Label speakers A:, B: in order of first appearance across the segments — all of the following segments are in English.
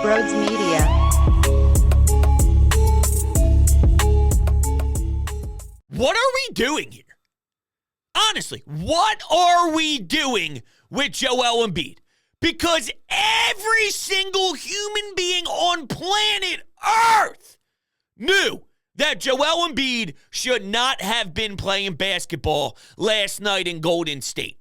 A: Broads Media.
B: What are we doing here? Honestly, what are we doing with Joel Embiid? Because every single human being on planet Earth knew that Joel Embiid should not have been playing basketball last night in Golden State.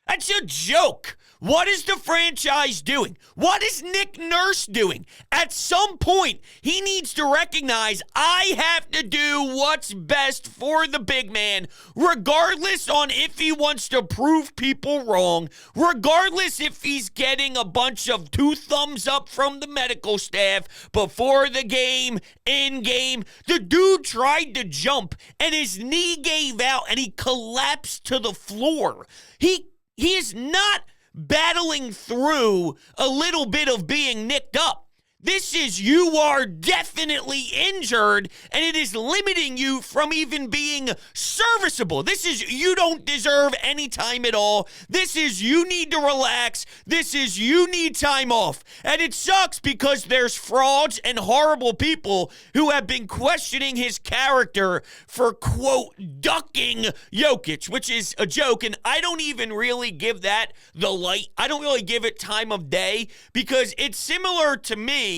B: That's a joke. What is the franchise doing? What is Nick Nurse doing? At some point, he needs to recognize I have to do what's best for the big man, regardless on if he wants to prove people wrong, regardless if he's getting a bunch of 2 thumbs up from the medical staff before the game, in game. The dude tried to jump and his knee gave out and he collapsed to the floor. He is not battling through a little bit of being nicked up. This is you are definitely injured, and it is limiting you from even being serviceable. This is you don't deserve any time at all. This is you need to relax. This is you need time off. And it sucks because there's frauds and horrible people who have been questioning his character for, quote, ducking Jokic, which is a joke, and I don't even really give that the light. I don't really give it time of day because it's similar to me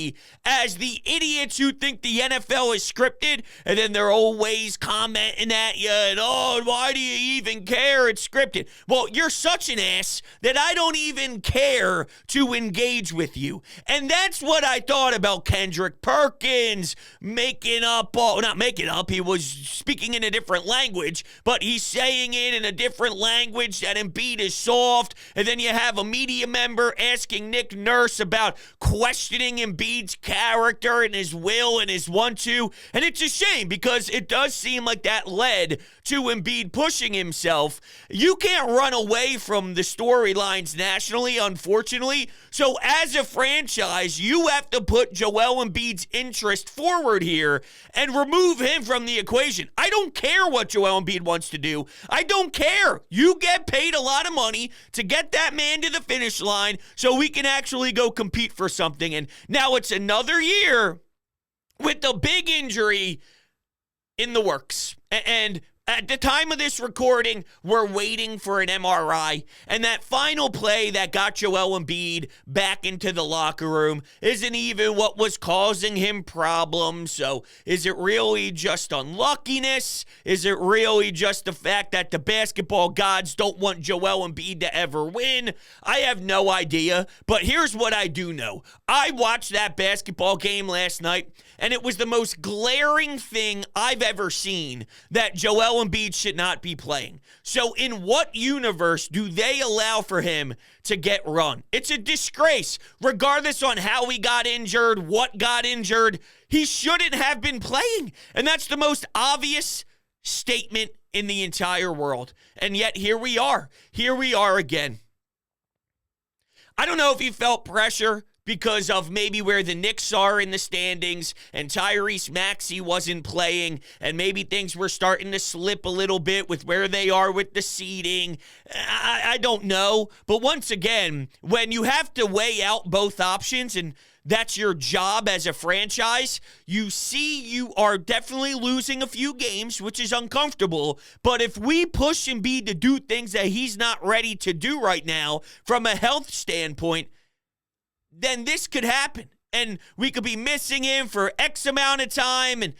B: as the idiots who think the NFL is scripted, and then they're always commenting at you, and oh, why do you even care? It's scripted. Well, you're such an ass that I don't even care to engage with you. And that's what I thought about Kendrick Perkins not making up, he was speaking in a different language, but he's saying it in a different language that Embiid is soft, and then you have a media member asking Nick Nurse about questioning Embiid's character and his will and his want-to. And it's a shame because it does seem like that led to Embiid pushing himself. You can't run away from the storylines nationally, unfortunately. So as a franchise, you have to put Joel Embiid's interest forward here and remove him from the equation. I don't care what Joel Embiid wants to do. I don't care. You get paid a lot of money to get that man to the finish line so we can actually go compete for something. And now it's another year with a big injury in the works. And at the time of this recording, we're waiting for an MRI. And that final play that got Joel Embiid back into the locker room isn't even what was causing him problems. So is it really just unluckiness? Is it really just the fact that the basketball gods don't want Joel Embiid to ever win? I have no idea. But here's what I do know. I watched that basketball game last night, and it was the most glaring thing I've ever seen that Joel Embiid should not be playing. So in what universe do they allow for him to get run? It's a disgrace. Regardless on how he got injured, what got injured, he shouldn't have been playing. And that's the most obvious statement in the entire world. And yet here we are. Here we are again. I don't know if he felt pressure because of maybe where the Knicks are in the standings and Tyrese Maxey wasn't playing and maybe things were starting to slip a little bit with where they are with the seeding. I don't know. But once again, when you have to weigh out both options and that's your job as a franchise, you see you are definitely losing a few games, which is uncomfortable. But if we push Embiid to do things that he's not ready to do right now from a health standpoint, then this could happen. And we could be missing him for X amount of time. And,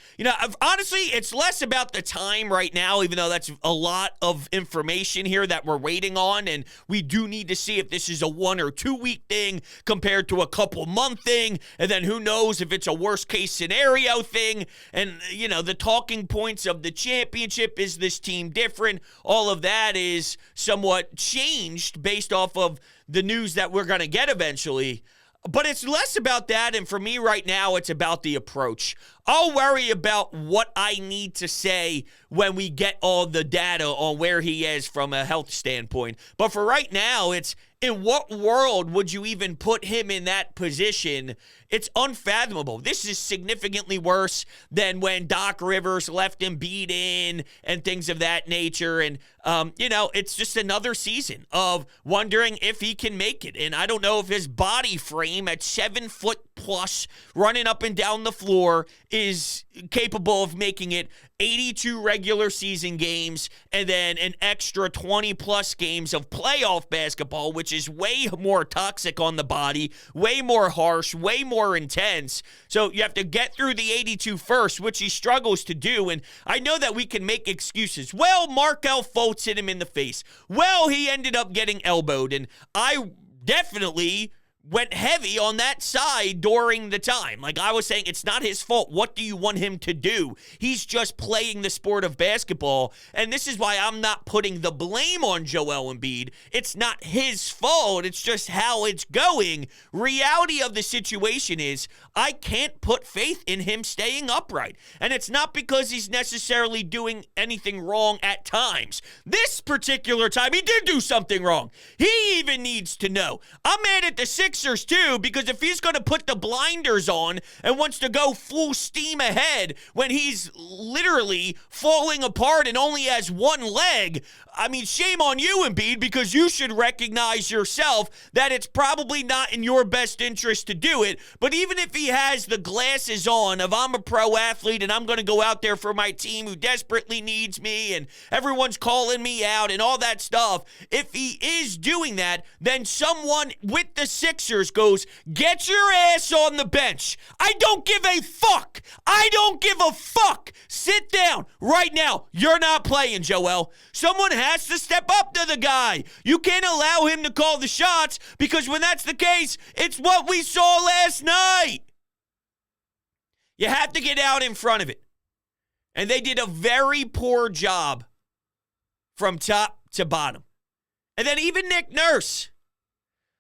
B: honestly, it's less about the time right now, even though that's a lot of information here that we're waiting on. And we do need to see if this is a 1 or 2 week thing compared to a couple month thing. And then who knows if it's a worst case scenario thing. And, the talking points of the championship, is this team different? All of that is somewhat changed based off of the news that we're going to get eventually. But it's less about that, and for me right now, it's about the approach. I'll worry about what I need to say when we get all the data on where he is from a health standpoint. But for right now, it's in what world would you even put him in that position? It's unfathomable. This is significantly worse than when Doc Rivers left Embiid in and things of that nature. And, it's just another season of wondering if he can make it. And I don't know if his body frame at 7 foot plus running up and down the floor is capable of making it 82 regular season games and then an extra 20 plus games of playoff basketball, which is way more toxic on the body, way more harsh, way more intense. So you have to get through the 82 first, which he struggles to do. And I know that we can make excuses. Well, Markelle Fultz hit him in the face. Well, he ended up getting elbowed. And I definitely went heavy on that side during the time. Like I was saying, it's not his fault. What do you want him to do? He's just playing the sport of basketball. And this is why I'm not putting the blame on Joel Embiid. It's not his fault. It's just how it's going. Reality of the situation is I can't put faith in him staying upright. And it's not because he's necessarily doing anything wrong at times. This particular time, he did do something wrong. He even needs to know. I'm mad at the Sixers too, because if he's going to put the blinders on and wants to go full steam ahead when he's literally falling apart and only has one leg, I mean, shame on you, Embiid, because you should recognize yourself that it's probably not in your best interest to do it. But even if he has the glasses on of I'm a pro athlete and I'm going to go out there for my team who desperately needs me and everyone's calling me out and all that stuff, if he is doing that, then someone with the Sixers goes, get your ass on the bench. I don't give a fuck. I don't give a fuck. Sit down right now. You're not playing, Joel. Someone has to step up to the guy. You can't allow him to call the shots because when that's the case, it's what we saw last night. You have to get out in front of it. And they did a very poor job from top to bottom. And then even Nick Nurse.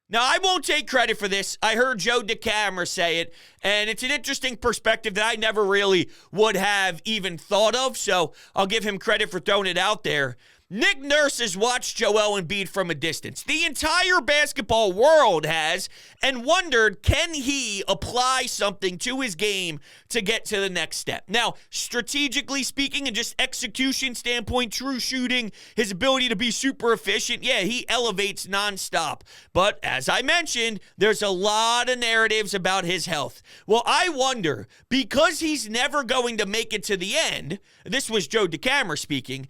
B: Now, I won't take credit for this. I heard Joe DeCamera say it, and it's an interesting perspective that I never really would have even thought of, so I'll give him credit for throwing it out there. Nick Nurse has watched Joel Embiid from a distance. The entire basketball world has, and wondered, can he apply something to his game to get to the next step? Now, strategically speaking and just execution standpoint, true shooting, his ability to be super efficient, yeah, he elevates nonstop. But as I mentioned, there's a lot of narratives about his health. Well, I wonder, because he's never going to make it to the end, this was Joe DeCamera speaking,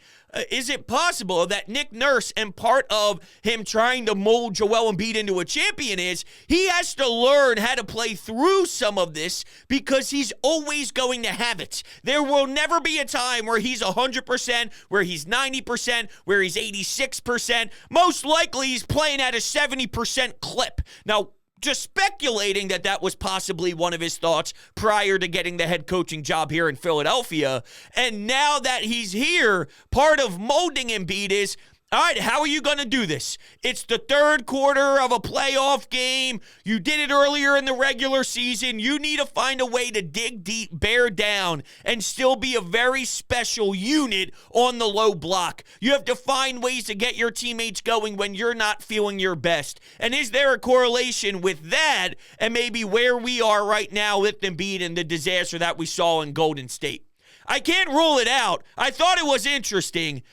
B: is it possible that Nick Nurse and part of him trying to mold Joel Embiid into a champion is he has to learn how to play through some of this because he's always going to have it. There will never be a time where he's 100%, where he's 90%, where he's 86%. Most likely he's playing at a 70% clip. Now, just speculating that that was possibly one of his thoughts prior to getting the head coaching job here in Philadelphia. And now that he's here, part of molding Embiid is, all right, how are you going to do this? It's the third quarter of a playoff game. You did it earlier in the regular season. You need to find a way to dig deep, bear down, and still be a very special unit on the low block. You have to find ways to get your teammates going when you're not feeling your best. And is there a correlation with that and maybe where we are right now with Embiid and the disaster that we saw in Golden State? I can't rule it out. I thought it was interesting.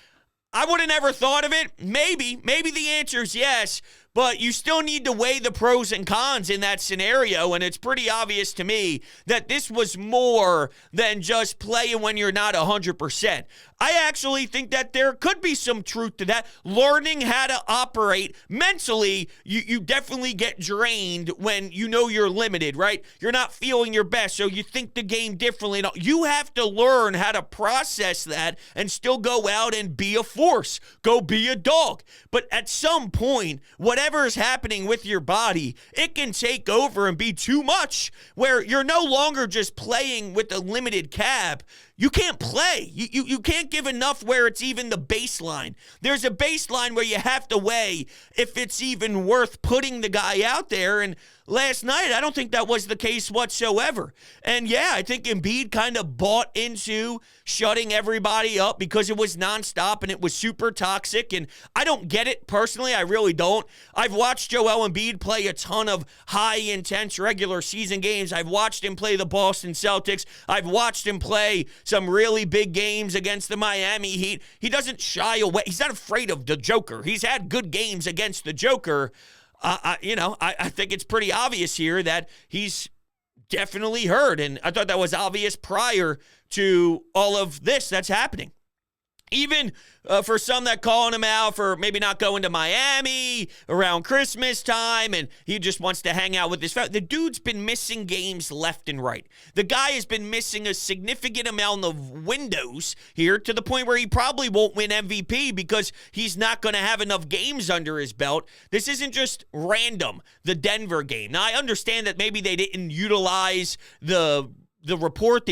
B: I would have never thought of it. Maybe the answer is yes, but you still need to weigh the pros and cons in that scenario, and it's pretty obvious to me that this was more than just playing when you're not 100%. I actually think that there could be some truth to that. Learning how to operate mentally, you definitely get drained when you know you're limited, right? You're not feeling your best, so you think the game differently. You have to learn how to process that and still go out and be a force. Go be a dog. But at some point, whatever is happening with your body, it can take over and be too much, where you're no longer just playing with a limited cap. You can't play. You can't give enough where it's even the baseline. There's a baseline where you have to weigh if it's even worth putting the guy out there. And last night, I don't think that was the case whatsoever. And yeah, I think Embiid kind of bought into shutting everybody up because it was nonstop and it was super toxic. And I don't get it personally. I really don't. I've watched Joel Embiid play a ton of high intense regular season games. I've watched him play the Boston Celtics. I've watched him play some really big games against the Miami Heat. He doesn't shy away. He's not afraid of the Joker. He's had good games against the Joker. I think it's pretty obvious here that he's definitely heard. And I thought that was obvious prior to all of this that's happening. Even for some that calling him out for maybe not going to Miami around Christmas time and he just wants to hang out with his family. The dude's been missing games left and right. The guy has been missing a significant amount of windows here to the point where he probably won't win MVP because he's not going to have enough games under his belt. This isn't just random, the Denver game. Now, I understand that maybe they didn't utilize the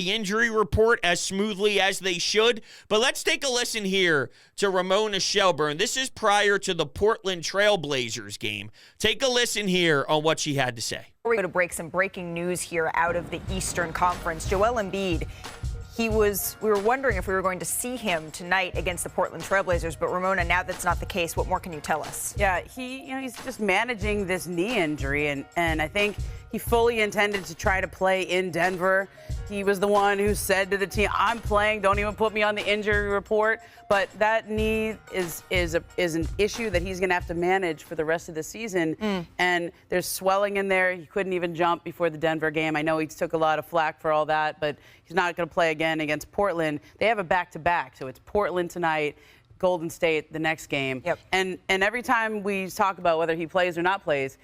B: injury report as smoothly as they should. But let's take a listen here to Ramona Shelburne. This is prior to the Portland Trailblazers game. Take a listen here on what she had to say.
A: Before we go to break, some breaking news here out of the Eastern Conference. Joel Embiid, we were wondering if we were going to see him tonight against the Portland Trailblazers, but Ramona, now that's not the case. What more can you tell us?
C: Yeah, he's just managing this knee injury, and I think he fully intended to try to play in Denver. He was the one who said to the team, "I'm playing. Don't even put me on the injury report." But that knee is an issue that he's going to have to manage for the rest of the season. And there's swelling in there. He couldn't even jump before the Denver game. I know he took a lot of flack for all that, but he's not going to play again against Portland. They have a back-to-back, so it's Portland tonight, Golden State the next game.
A: Yep.
C: And every time we talk about whether he plays or not plays,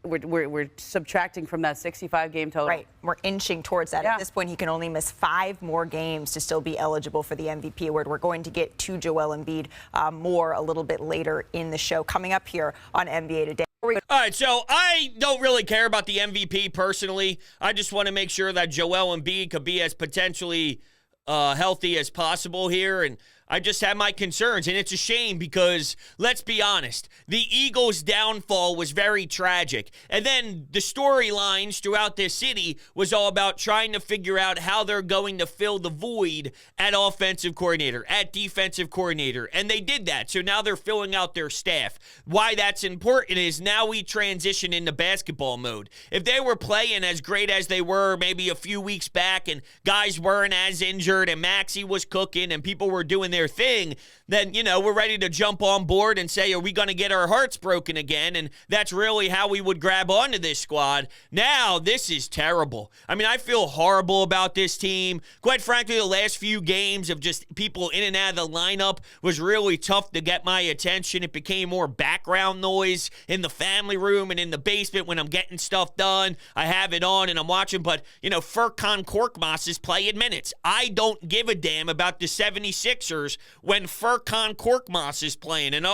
C: we're subtracting from that 65-game total.
A: Right. We're inching towards that.
C: Yeah.
A: At this point, he can only miss 5 more games to still be eligible for the MVP award. We're going to get to Joel Embiid more a little bit later in the show. Coming up here on NBA Today.
B: All right, so I don't really care about the MVP personally. I just want to make sure that Joel Embiid could be as potentially healthy as possible here, and I just have my concerns, and it's a shame because, let's be honest, the Eagles' downfall was very tragic. And then the storylines throughout this city was all about trying to figure out how they're going to fill the void at offensive coordinator, at defensive coordinator, and they did that. So now they're filling out their staff. Why that's important is now we transition into basketball mode. If they were playing as great as they were maybe a few weeks back and guys weren't as injured and Maxey was cooking and people were doing their thing, then, we're ready to jump on board and say, are we going to get our hearts broken again? And that's really how we would grab onto this squad. Now, this is terrible. I mean, I feel horrible about this team. Quite frankly, the last few games of just people in and out of the lineup was really tough to get my attention. It became more background noise in the family room and in the basement when I'm getting stuff done. I have it on and I'm watching, but, Furkan Korkmaz is playing minutes. I don't give a damn about the 76ers when Furkan Korkmaz is playing. And,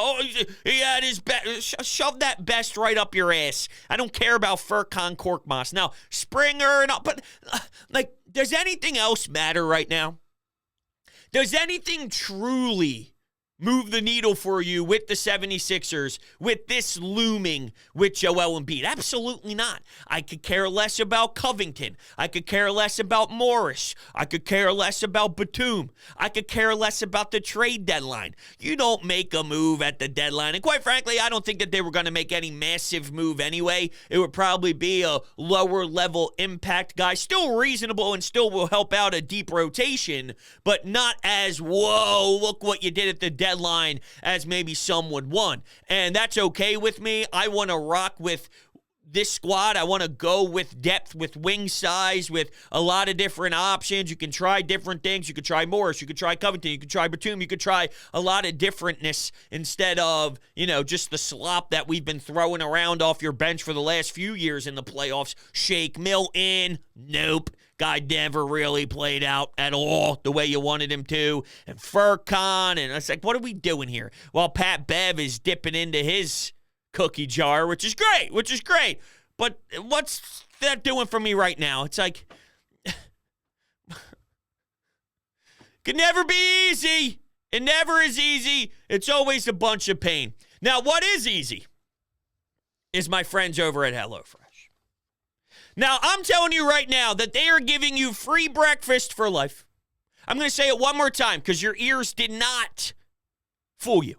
B: he had his best. Shove that best right up your ass. I don't care about Furkan Korkmaz. Now, Springer and all, but, does anything else matter right now? Does anything truly move the needle for you with the 76ers, with this looming with Joel Embiid? Absolutely not. I could care less about Covington. I could care less about Morris. I could care less about Batum. I could care less about the trade deadline. You don't make a move at the deadline. And quite frankly, I don't think that they were going to make any massive move anyway. It would probably be a lower level impact guy. Still reasonable and still will help out a deep rotation, but not as, whoa, look what you did at the deadline as maybe some would want. And that's okay with me. I want to rock with this squad. I want to go with depth, with wing size, with a lot of different options. You can try different things. You could try Morris. You could try Covington. You could try Batum. You could try a lot of differentness instead of, just the slop that we've been throwing around off your bench for the last few years in the playoffs. Shake Milton. Nope. Guy never really played out at all the way you wanted him to. And Furkan, and it's like, what are we doing here? Well, Pat Bev is dipping into his cookie jar, which is great. But what's that doing for me right now? It's like, can never be easy. It never is easy. It's always a bunch of pain. Now, what is easy is my friends over at HelloFresh. Now, I'm telling you right now that they are giving you free breakfast for life. I'm going to say it one more time because your ears did not fool you.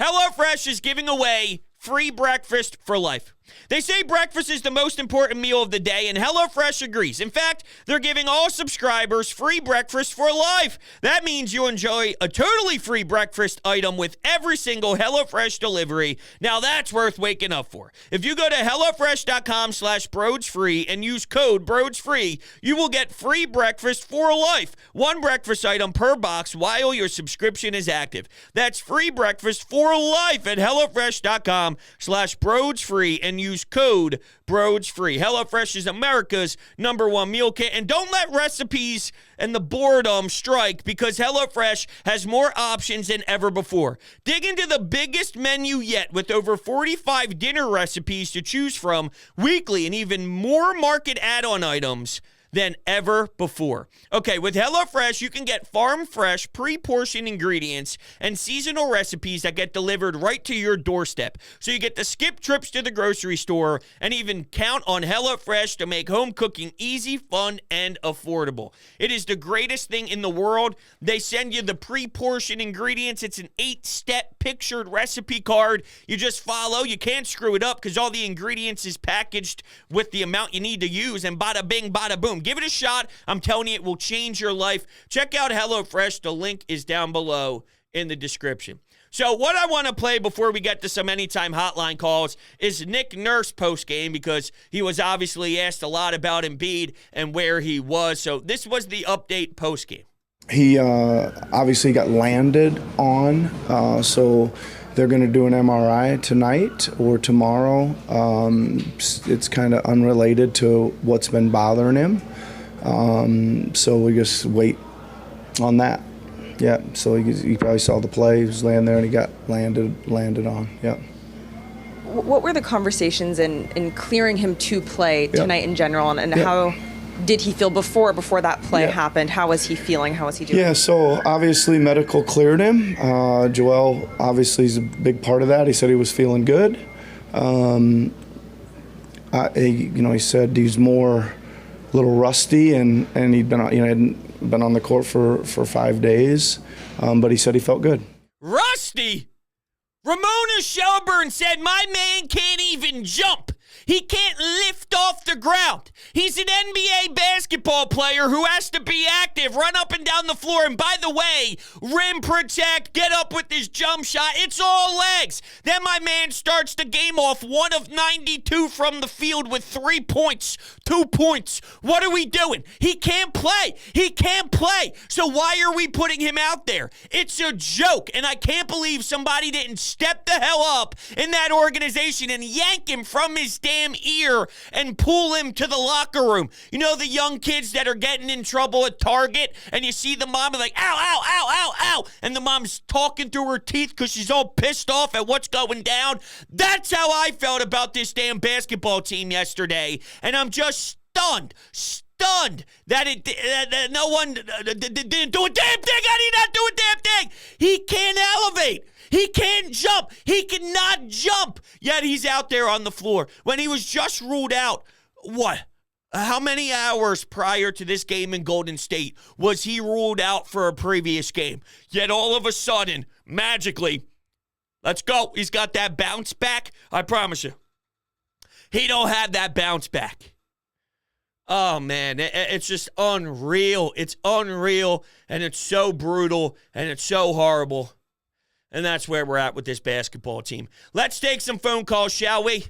B: HelloFresh is giving away free breakfast for life. They say breakfast is the most important meal of the day, and HelloFresh agrees. In fact, they're giving all subscribers free breakfast for life. That means you enjoy a totally free breakfast item with every single HelloFresh delivery. Now that's worth waking up for. If you go to HelloFresh.com/BroadsFree and use code BroadsFree, you will get free breakfast for life. One breakfast item per box while your subscription is active. That's free breakfast for life at HelloFresh.com/BroadsFree and use code BroadsFree. HelloFresh is America's #1 meal kit, and don't let recipes and the boredom strike, because HelloFresh has more options than ever before. Dig into the biggest menu yet with over 45 dinner recipes to choose from weekly and even more market add-on items than ever before. Okay, with HelloFresh, you can get farm-fresh, pre-portioned ingredients and seasonal recipes that get delivered right to your doorstep. So you get to skip trips to the grocery store and even count on HelloFresh to make home cooking easy, fun, and affordable. It is the greatest thing in the world. They send you the pre-portioned ingredients. It's an 8-step pictured recipe card. You just follow. You can't screw it up because all the ingredients is packaged with the amount you need to use, and bada bing, bada boom. Give it a shot. I'm telling you, it will change your life. Check out HelloFresh. The link is down below in the description. So what I want to play before we get to some Anytime Hotline calls is Nick Nurse postgame, because he was obviously asked a lot about Embiid and where he was. So this was the update postgame.
D: He obviously got landed on, so they're going to do an MRI tonight or tomorrow. It's kind of unrelated to what's been bothering him. So we just wait on that. Yeah, so he probably saw the play. He was laying there and he got landed on. Yeah.
E: What were the conversations in clearing him to play tonight in general, and how did he feel before that play happened? How was he feeling? How was he doing?
D: Yeah, so obviously medical cleared him. Joel obviously is a big part of that. He said he was feeling good. He said he's more a little rusty, and he'd been hadn't been on the court for 5 days, but he said he felt good.
B: Rusty? Ramona Shelburne said, my man can't even jump. He can't lift off the ground. He's an NBA basketball player who has to be active, run up and down the floor. And by the way, rim protect, get up with his jump shot. It's all legs. Then my man starts the game off 1 of 92 from the field with 3 points, 2 points. What are we doing? He can't play. He can't play. So why are we putting him out there? It's a joke. And I can't believe somebody didn't step the hell up in that organization and yank him from his damn ear and pull him to the locker room. You know, the young kids that are getting in trouble at Target, and you see the mom like, ow, ow, ow, ow, ow, and the mom's talking through her teeth because she's all pissed off at what's going down. That's how I felt about this damn basketball team yesterday, and I'm just stunned that no one didn't do a damn thing. How do you not do a damn thing? He can't elevate. He can't jump. He cannot jump. Yet he's out there on the floor. When he was just ruled out, how many hours prior to this game in Golden State was he ruled out for a previous game? Yet all of a sudden, magically, let's go. He's got that bounce back. I promise you. He don't have that bounce back. Oh, man, it's just unreal. It's unreal, and it's so brutal, and it's so horrible. And that's where we're at with this basketball team. Let's take some phone calls, shall we?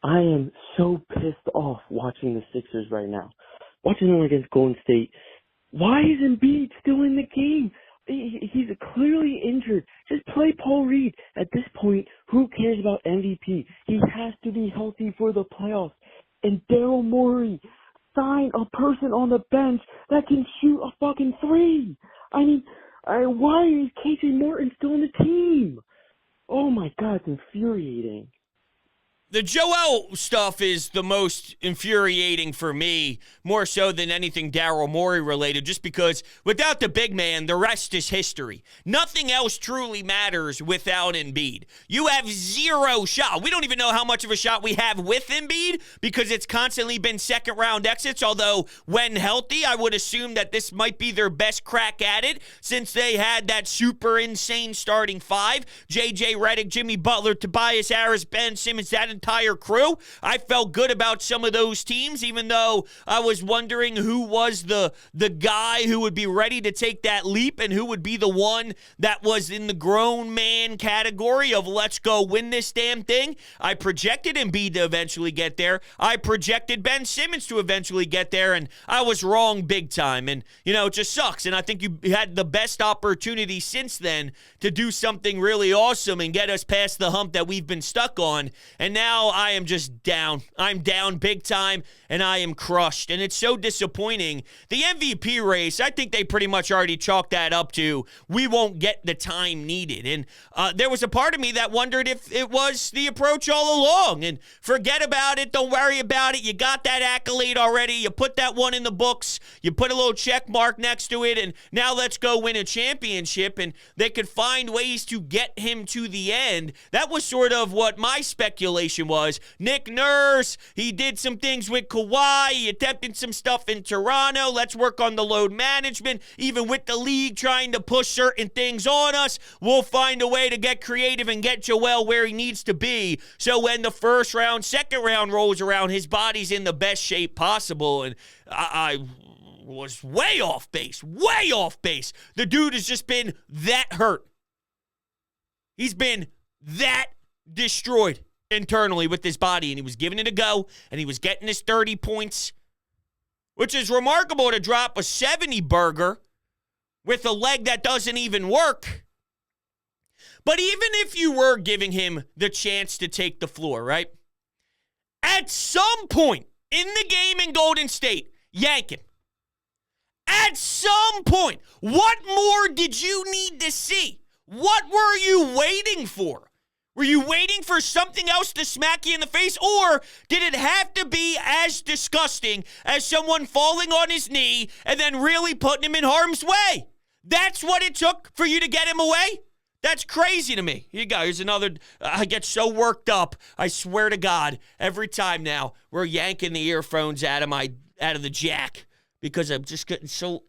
F: I am so pissed off watching the Sixers right now. Watching them against Golden State. Why is Embiid still in the game? He's clearly injured. Just play Paul Reed. At this point, who cares about MVP? He has to be healthy for the playoffs. And Daryl Morey, sign a person on the bench that can shoot a fucking three. I mean, why is KJ Morton still on the team? Oh my God, it's infuriating.
B: The Joel stuff is the most infuriating for me, more so than anything Daryl Morey related, just because without the big man, the rest is history. Nothing else truly matters without Embiid. You have zero shot. We don't even know how much of a shot we have with Embiid because it's constantly been second-round exits, although when healthy, I would assume that this might be their best crack at it since they had that super insane starting five. J.J. Redick, Jimmy Butler, Tobias Harris, Ben Simmons, that entire crew. I felt good about some of those teams, even though I was wondering who was the guy who would be ready to take that leap and who would be the one that was in the grown man category of let's go win this damn thing. I projected Embiid to eventually get there. I projected Ben Simmons to eventually get there, and I was wrong big time. And, it just sucks. And I think you had the best opportunity since then to do something really awesome and get us past the hump that we've been stuck on. And now I am just down. I'm down big time, and I am crushed. And it's so disappointing. The MVP race, I think they pretty much already chalked that up to we won't get the time needed. And there was a part of me that wondered if it was the approach all along. And forget about it. Don't worry about it. You got that accolade already. You put that one in the books. You put a little check mark next to it, and now let's go win a championship. And they could find ways to get him to the end. That was sort of what my speculation was. Nick Nurse, he did some things with Kawhi. He attempted some stuff in Toronto. Let's work on the load management. Even with the league trying to push certain things on us, we'll find a way to get creative and get Joel where he needs to be. So when the first round, second round rolls around, his body's in the best shape possible. And I was way off base. The dude has just been that hurt. He's been that destroyed internally with his body, and he was giving it a go, and he was getting his 30 points, which is remarkable to drop a 70 burger with a leg that doesn't even work. But even if you were giving him the chance to take the floor, right? At some point in the game in Golden State, yank him. At some point, what more did you need to see? What were you waiting for? Were you waiting for something else to smack you in the face? Or did it have to be as disgusting as someone falling on his knee and then really putting him in harm's way? That's what it took for you to get him away? That's crazy to me. Here you go. Here's another. I get so worked up. I swear to God, every time now we're yanking the earphones out of the jack because I'm just getting so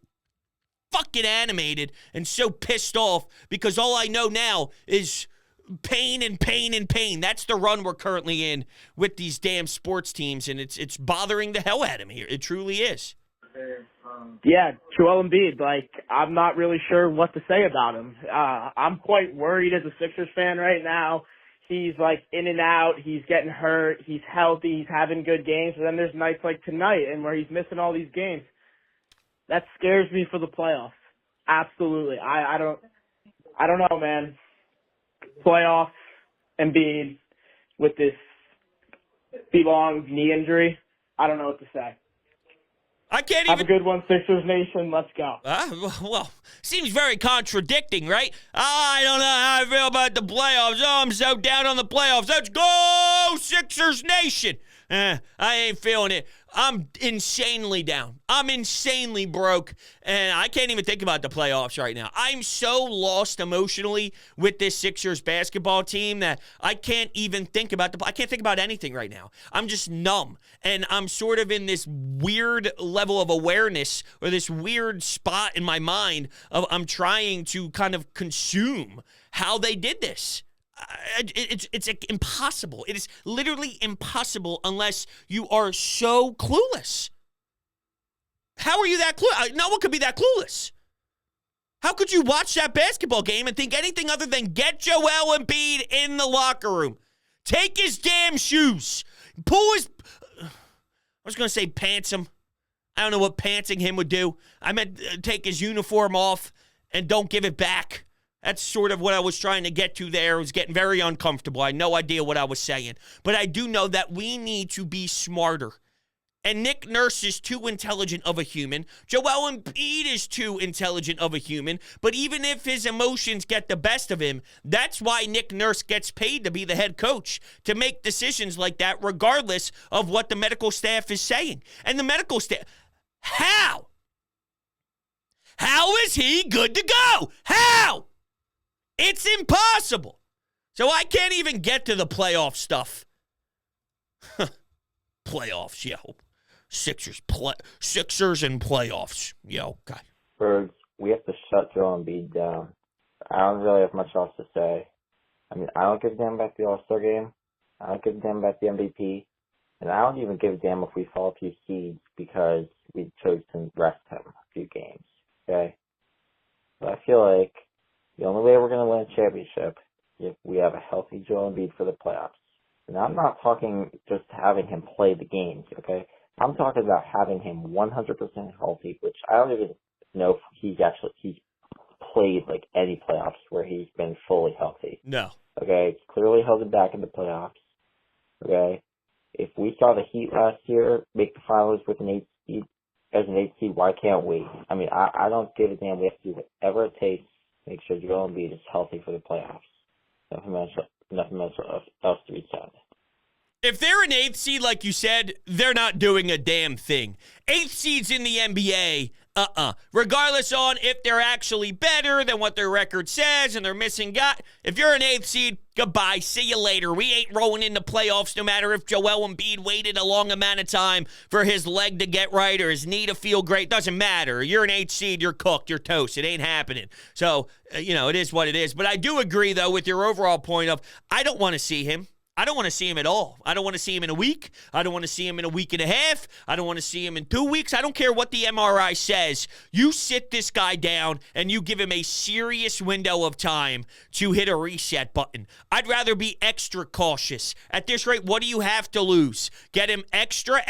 B: fucking animated and so pissed off because all I know now is pain and pain and pain. That's the run we're currently in with these damn sports teams, and it's bothering the hell out of me here. It truly is.
G: Yeah, Joel Embiid, I'm not really sure what to say about him. I'm quite worried as a Sixers fan right now. He's, in and out. He's getting hurt. He's healthy. He's having good games. But then there's nights like tonight and where he's missing all these games. That scares me for the playoffs. Absolutely. I don't know, man. Playoffs, Embiid, with this belonged knee injury, I don't know what to say.
B: I can't
G: Have
B: even...
G: a good one, Sixers Nation. Let's go.
B: Well, seems very contradicting, right? I don't know how I feel about the playoffs. Oh, I'm so down on the playoffs. Let's go, Sixers Nation. I ain't feeling it. I'm insanely down. I'm insanely broke, and I can't even think about the playoffs right now. I'm so lost emotionally with this Sixers basketball team that I can't even think about I can't think about anything right now. I'm just numb, and I'm sort of in this weird level of awareness or this weird spot in my mind of I'm trying to kind of consume how they did this. It's impossible. It is literally impossible unless you are so clueless. How are you that clueless? No one could be that clueless. How could you watch that basketball game and think anything other than get Joel Embiid in the locker room? Take his damn shoes. Pull his... I was going to say pants him. I don't know what pantsing him would do. I meant take his uniform off and don't give it back. That's sort of what I was trying to get to there. It was getting very uncomfortable. I had no idea what I was saying. But I do know that we need to be smarter. And Nick Nurse is too intelligent of a human. Joel Embiid is too intelligent of a human. But even if his emotions get the best of him, that's why Nick Nurse gets paid to be the head coach, to make decisions like that regardless of what the medical staff is saying. And the medical staff, how? How is he good to go? How? It's impossible. So I can't even get to the playoff stuff. Playoffs, yo. Sixers and playoffs. Yo, God.
H: Birds, we have to shut Joel Embiid down. I don't really have much else to say. I mean, I don't give a damn about the All-Star game. I don't give a damn about the MVP. And I don't even give a damn if we fall a few seeds because we chose to rest him a few games. Okay? But I feel like the only way we're going to win a championship is if we have a healthy Joel Embiid for the playoffs. And I'm not talking just having him play the games, okay? I'm talking about having him 100% healthy, which I don't even know if he's played like any playoffs where he's been fully healthy.
B: No.
H: Okay? Clearly held him back in the playoffs. Okay? If we saw the Heat last year make the finals with an 8 seed, as an 8 seed, why can't we? I mean, I don't give a damn. We have to do whatever it takes to make sure Joel Embiid is healthy for the playoffs. Nothing else to be said.
B: If they're an 8th seed, like you said, they're not doing a damn thing. 8th seeds in the NBA, regardless on if they're actually better than what their record says and they're missing guys. If you're an 8th seed, goodbye. See you later. We ain't rolling into playoffs no matter if Joel Embiid waited a long amount of time for his leg to get right or his knee to feel great. Doesn't matter. You're an 8th seed. You're cooked. You're toast. It ain't happening. So, it is what it is. But I do agree, though, with your overall point of I don't want to see him. I don't want to see him at all. I don't want to see him in a week. I don't want to see him in a week and a half. I don't want to see him in 2 weeks. I don't care what the MRI says. You sit this guy down and you give him a serious window of time to hit a reset button. I'd rather be extra cautious. At this rate, what do you have to lose? Get him extra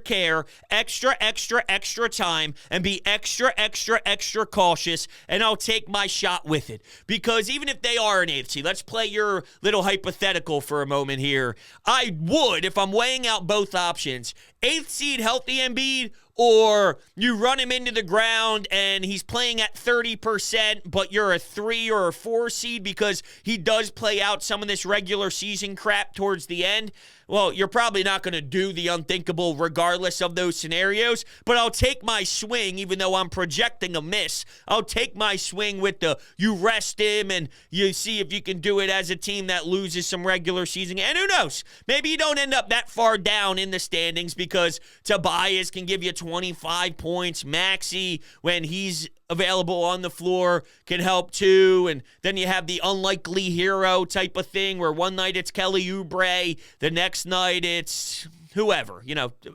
B: care, extra time, and be extra cautious, and I'll take my shot with it. Because even if they are an 8th seed, let's play your little hypothetical for a moment here. I would, if I'm weighing out both options, 8th seed healthy Embiid, or you run him into the ground and he's playing at 30%, but you're a 3 or a 4 seed because he does play out some of this regular season crap towards the end. Well, you're probably not going to do the unthinkable regardless of those scenarios, but I'll take my swing, even though I'm projecting a miss. I'll take my swing with you rest him and you see if you can do it as a team that loses some regular season. And who knows? Maybe you don't end up that far down in the standings because Tobias can give you 25 points. Maxey, when he's available on the floor, can help too. And then you have the unlikely hero type of thing where one night it's Kelly Oubre, the next night it's whoever,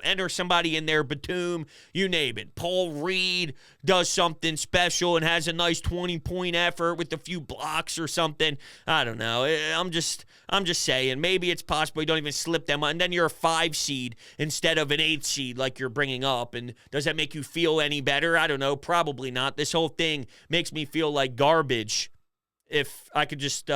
B: enter somebody in there, Batum, you name it. Paul Reed does something special and has a nice 20-point effort with a few blocks or something. I don't know. I'm just saying, maybe it's possible you don't even slip them, and then you're a 5 seed instead of an 8 seed like you're bringing up. And does that make you feel any better? I don't know. Probably not. This whole thing makes me feel like garbage. If I could just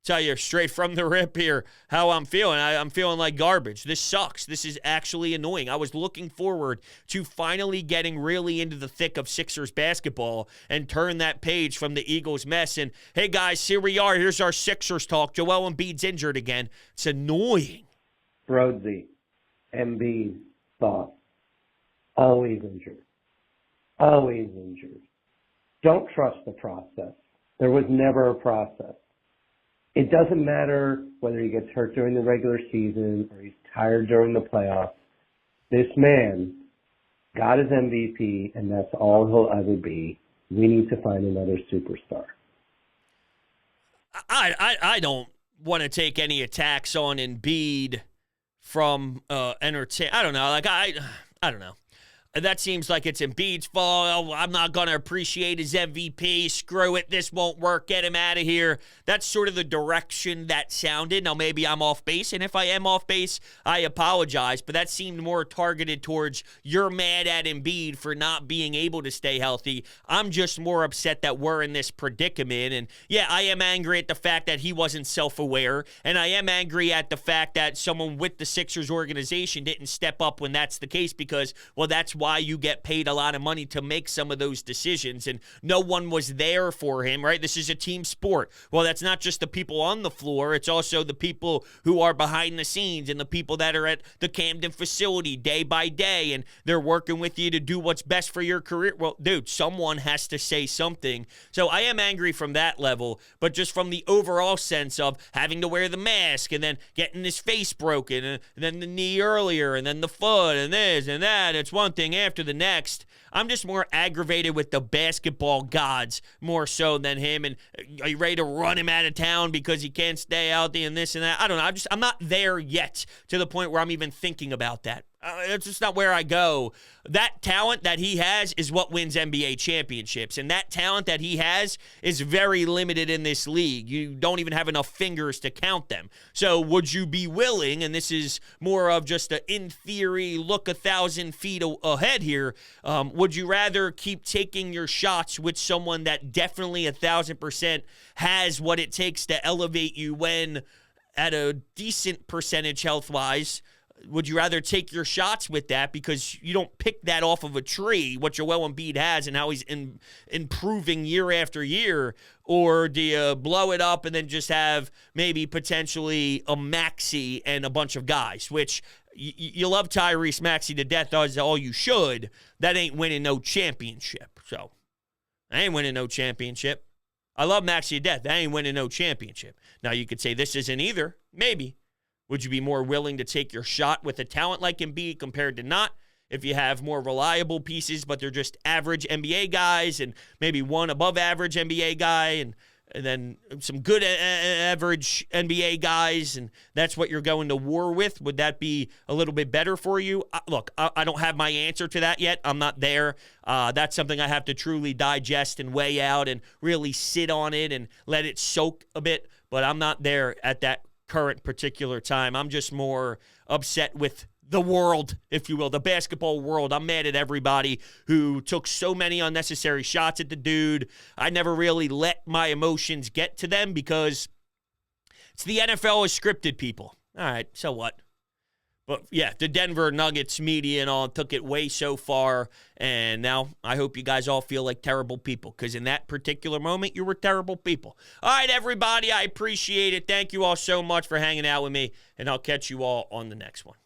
B: tell you straight from the rip here how I'm feeling. I'm feeling like garbage. This sucks. This is actually annoying. I was looking forward to finally getting really into the thick of Sixers basketball and turn that page from the Eagles mess. And, hey, guys, here we are. Here's our Sixers talk. Joel Embiid's injured again. It's annoying.
I: Brodsy, Embiid, thoughts. Always injured. Always injured. Don't trust the process. There was never a process. It doesn't matter whether he gets hurt during the regular season or he's tired during the playoffs. This man got his MVP, and that's all he'll ever be. We need to find another superstar.
B: I don't want to take any attacks on Embiid from entertain. I don't know. I don't know. That seems like it's Embiid's fault. Oh, I'm not going to appreciate his MVP. Screw it. This won't work. Get him out of here. That's sort of the direction that sounded. Now, maybe I'm off base, and if I am off base, I apologize. But that seemed more targeted towards you're mad at Embiid for not being able to stay healthy. I'm just more upset that we're in this predicament. And, yeah, I am angry at the fact that he wasn't self-aware, and I am angry at the fact that someone with the Sixers organization didn't step up when that's the case because, well, that's why you get paid a lot of money to make some of those decisions, and no one was there for him, right? This is a team sport. Well, that's not just the people on the floor. It's also the people who are behind the scenes and the people that are at the Camden facility day by day, and they're working with you to do what's best for your career. Well, dude, someone has to say something. So I am angry from that level, but just from the overall sense of having to wear the mask and then getting his face broken and then the knee earlier and then the foot and this and that, it's one thing after the next. I'm just more aggravated with the basketball gods more so than him. And are you ready to run him out of town because he can't stay out there and this and that? I don't know. I'm not there yet to the point where I'm even thinking about that. It's just not where I go. That talent that he has is what wins NBA championships. And that talent that he has is very limited in this league. You don't even have enough fingers to count them. So would you be willing, and this is more of just a in theory, look 1,000 feet ahead here, would you rather keep taking your shots with someone that definitely 1,000% has what it takes to elevate you when at a decent percentage health-wise? Would you rather take your shots with that because you don't pick that off of a tree, what Joel Embiid has and how he's improving year after year, or do you blow it up and then just have maybe potentially a Maxey and a bunch of guys, which you love Tyrese Maxey to death, as all you should. That ain't winning no championship. So, I ain't winning no championship. I love Maxey to death. That ain't winning no championship. Now, you could say this isn't either. Maybe. Would you be more willing to take your shot with a talent like Embiid compared to not? If you have more reliable pieces, but they're just average NBA guys and maybe one above average NBA guy and then some good average NBA guys, and that's what you're going to war with, would that be a little bit better for you? Look, I don't have my answer to that yet. I'm not there. That's something I have to truly digest and weigh out and really sit on it and let it soak a bit, but I'm not there at that current particular time. I'm just more upset with the world, if you will, the basketball world. I'm mad at everybody who took so many unnecessary shots at the dude. I never really let my emotions get to them because it's the NFL is scripted, people. All right, so what? But yeah, the Denver Nuggets media and all took it way so far, and now I hope you guys all feel like terrible people, because in that particular moment, you were terrible people. All right, everybody, I appreciate it. Thank you all so much for hanging out with me, and I'll catch you all on the next one.